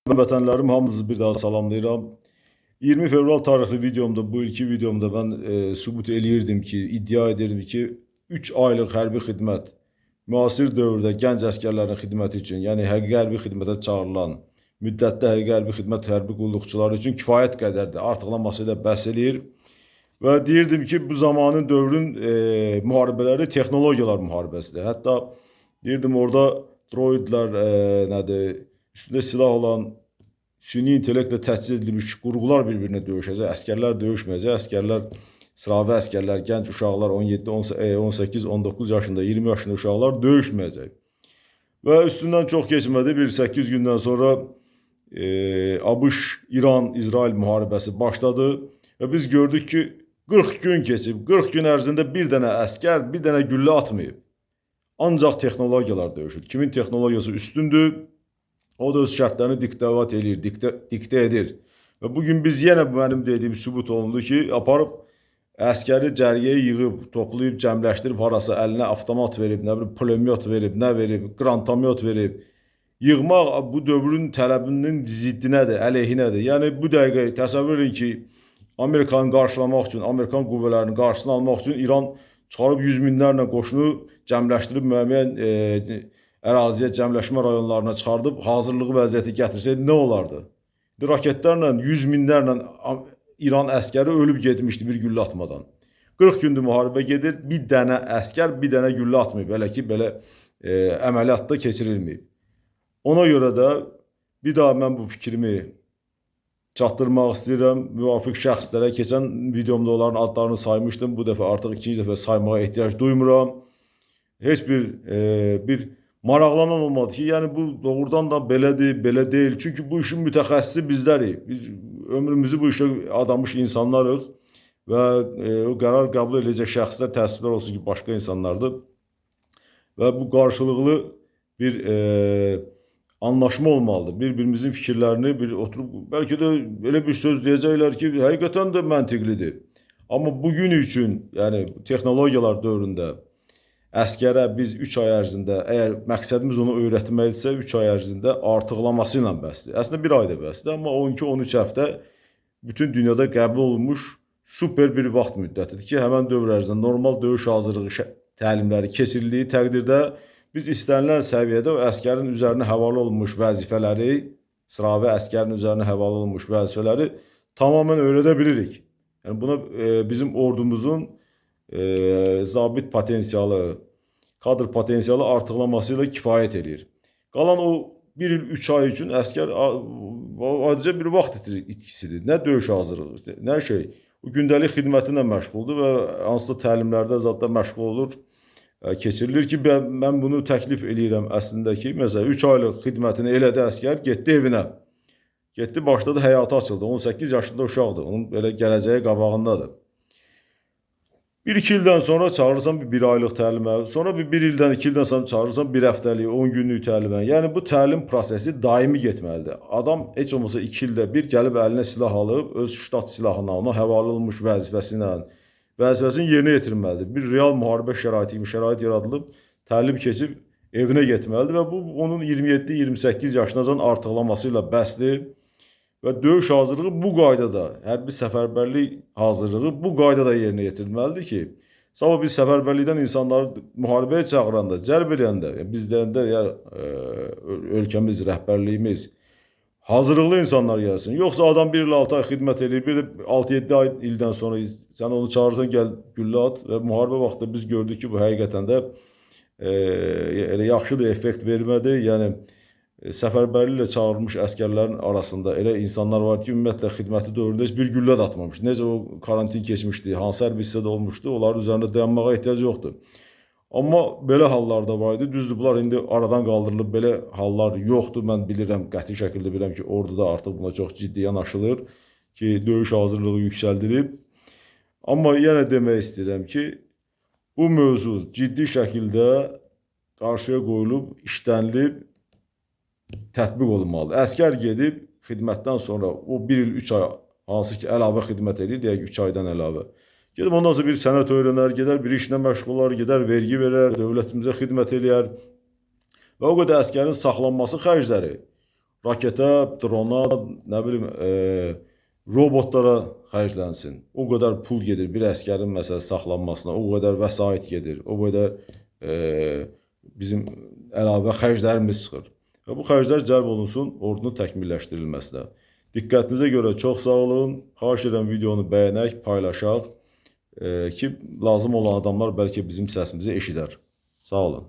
Vətənlərim, hamınızı bir daha salamlayıram. 20 fevral tarixli videomda, bu ilki videomda mən sübut eləyirdim ki, iddia edirdim ki, 3 aylıq hərbi xidmət müasir dövrdə gənc əskərlərin xidməti üçün, yəni həqiqi hərbi xidmətə çağırılan müddətdə həqiqi hərbi xidmət hərbi qulluqçuları üçün kifayət qədərdir. Artıqlaması ilə bəhs eləyir. Və deyirdim ki, bu zamanın dövrün müharibələri texnologiyalar müharibəsidir. Hətta deyirdim orada droidlər nədir, üstündə silah olan süni intellektlə təchiz edilmiş qurğular bir-birinə döyüşəcək, əskərlər döyüşməyəcək, əskərlər, sıravi əskərlər, gənc uşaqlar 17, 18, 19 yaşında, 20 yaşında uşaqlar döyüşməyəcək. Və üstündən çox keçmədi, bir 8 gündən sonra ABŞ-İran-İsrail müharibəsi başladı və biz gördük ki, 40 gün keçib, 40 gün ərzində bir dənə əskər, bir dənə güllə atmayıb. Ancaq texnologiyalar döyüşür. Kimin texnologiyası üstündür? O da öz şərtlərini diktavat edir, diktə edir. Və bugün biz yenə mənim dediyim sübut olundu ki, aparıb əskəri cərgəyə yığıb, toplayıb, cəmləşdirib, harasa əlinə avtomat verib, nə bilim, pulemyot verib, nə verib, qrantamyot verib. Yığmaq bu dövrün tələbinin ziddinədir, əleyhinədir. Yəni bu dəqiqə təsəvvür edin ki, Amerikanı qarşılamaq üçün, Amerikan qüvvələrinin qarşısını almaq üçün İran çıxarıb yüz minlərlə qoşunu cəmləşdirib müəyyən əraziyə, cəmləşmə rayonlarına çıxardıb hazırlığı vəziyyəti gətirsəydi nə olardı? Raketlərlə, yüz minlərlə İran əskəri ölüb getmişdi bir güllə atmadan. 40 gündür müharibə gedir, bir dənə əskər, bir dənə güllə atmayıb. Belə ki, belə əməliyyatda keçirilməyib. Ona görə də bir daha mən bu fikrimi çatdırmaq istəyirəm. Müvafiq şəxslərə keçən videomda onların adlarını saymışdım. Bu dəfə artıq ikinci dəfə saymağa ehtiyac duymuram. Heç bir maraqlanan olmadı ki, yəni bu doğrudan da belədir, belə deyil. Çünki bu işin mütəxəssisi bizlərik. Biz ömrümüzü bu işə adamış insanlarıq və o qərar qəbul edəcək şəxslər təəssüflər olsun ki, başqa insanlardır. Və bu qarşılıqlı bir anlaşma olmalıdır. Bir-birimizin fikirlərini bir oturub, bəlkə də elə bir söz deyəcəklər ki, həqiqətən də məntiqlidir. Amma bugün üçün, yəni texnologiyalar dövründə əskərə biz 3 ay ərzində, əgər məqsədimiz onu öyrətməkdirsə, 3 ay ərzində artıqlaması ilə bəsdir. Əslində 1 ayda bəsdir, amma 12-13 həftə bütün dünyada qəbul olunmuş super bir vaxt müddətidir ki, həmən dövr ərzində normal döyüş hazırlığı təlimləri keçirildiyi təqdirdə biz istənilən səviyyədə o əskərin üzərinə həvalə olunmuş vəzifələri, sıravi əskərin üzərinə həvalə olunmuş vəzifələri tamamən öyrədə bilirik. Yəni buna bizim ordumuzun zabit potensialı, kadr potensialı artıqlaması ilə kifayət edir. Qalan o 1 il 3 ay üçün əskər adicə bir vaxt itkisidir. Nə döyüş hazırlığı, nə şey. O gündəlik xidmətinə məşğuldur və hansısa təlimlərdə zətdə məşğul olur, keçirilir ki, mən bunu təklif eləyirəm əslində ki, məsələn 3 aylıq xidmətini elədi əskər, getdi evinə. Getdi, başladı, həyata açıldı. 18 yaşında uşaqdır, onun belə gələcəyi qabağındadır. 1-2 ildən sonra çağırırsan bir aylıq təlimə, sonra bir ildən, 2 ildən sonra çağırırsan bir həftəlik, 10 günlük təlimə. Yəni bu təlim prosesi daimi getməlidir. Adam heç olmasa 2 ildə bir gəlib əlinə silah alıb, öz ştat silahına, ona həvalə olunmuş vəzifəsini yerinə yetirməlidir. Bir real müharibə şəraiti kimi şərait yaradılıb, təlim keçib evinə getməlidir və bu onun 27-28 yaşınacan artıqlaması ilə bəsdir. Və döyüş hazırlığı bu qaydada, hərbi səfərbərlik hazırlığı bu qaydada yerinə yetirilməlidir ki, sabah biz səfərbərlikdən insanları müharibəyə çağıranda, cəlb edəndə, biz deyəndə ölkəmiz, rəhbərliyimiz hazırlıqlı insanlar gəlsin. Yoxsa adam 1 il 6 ay xidmət edir, bir də 6-7 ay ildən sonra sən onu çağırırsan, gəl güllə at və müharibə vaxtında biz gördük ki, bu həqiqətən də elə yaxşı da effekt vermədi. Yəni, səfərbərliklə çağırılmış əskərlərin arasında elə insanlar var ki, ümumiyyətlə xidməti dövründə heç bir güllə də atmamışdı. Necə o karantin keçmişdi, hansı hərbi hissədə olmuşdu, onların üzərində dayanmağa ehtiyac yoxdur. Amma belə hallar da var idi. Düzdür, bunlar indi aradan qaldırılıb, belə hallar yoxdur. Mən bilirəm, qəti şəkildə bilirəm ki, orduda artıq buna çox ciddi yanaşılır ki, döyüş hazırlığı yüksəldilib. Amma yenə demək istəyirəm ki, bu mövzu ciddi şəkildə qarşıya qoyulub, işlənilib, tətbiq olunmalıdır. Əskər gedib, xidmətdən sonra o 1 il 3 ay, hansı ki, əlavə xidmət edir, deyək 3 aydan əlavə. Gedib ondan sonra bir sənət öyrənər, gedər bir işlə məşğul olar, gedər vergi verər, dövlətimizə xidmət eləyər və o qədər əskərin saxlanması xərcləri raketə, drona, nə bilim, robotlara xərclənsin. O qədər pul gedir bir əsgərin məsəl saxlanmasına, o qədər vəsait gedir, o qədər bizim əlavə xərclərimiz çıxır. Və bu xərclər cəlb olunsun ordunun təkmilləşdirilməsinə. Diqqətinizə görə çox sağ olun. Xahiş edirəm videonu bəyənək, paylaşaq ki, lazım olan adamlar bəlkə bizim səsimizi eşidər. Sağ olun.